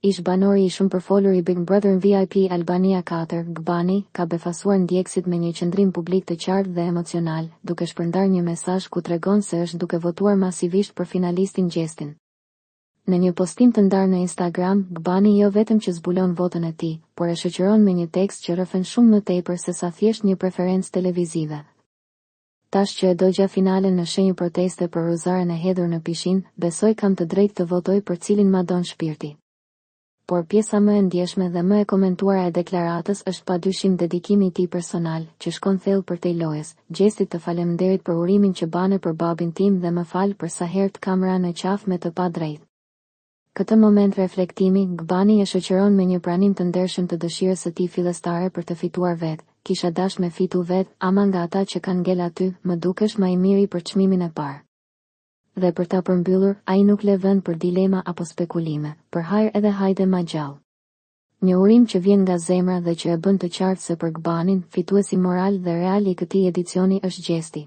Ish banori i shumë përfolur i Big Brother VIP Albania 4, Gbani, ka befasuar ndjekësit me një qëndrim publik të qartë dhe emocional, duke shpërndar një mesazh ku tregon se është duke votuar masivisht për finalistin Gjestin. Në një postim të ndarë në Instagram, Gbani jo vetëm që zbulon votën e tij, por e shoqëron me një tekst që rrëfen shumë më tepër se sa thjesht një preferencë televizive. Tash që e dogja finalen në shenjë proteste për Rozaren e hedhur në pishin, besoj kam të drejtë të votoj për cilin ma don shpirti. Por pjesa më e ndjeshme dhe më e komentuara e deklaratës është padyshim dedikimi i tij personal, që shkon thellë për te lojës, gjestit të faleminderit për urimin që bane për babin tim dhe më fal për sa herë të kam rënë në qafë me të padrejtë. Këtë moment reflektimi, Gbani e shoqëron me një pranim të ndershëm të dëshirës së tij fillestare për të fituar vetë. Kisha dash me fitu vetë, ama nga ata që kanë ngel aty, më dukesh më i miri për çmimin e parë. Dhe për ta përmbyllur, ai nuk le vend për dilema apo spekulime, për hajër edhe hajde ma gjallë. Një urim që vjen nga zemra dhe që e bën të qartë se për Gbanin, fituesi moral dhe real i këtij edicioni është Gjesti.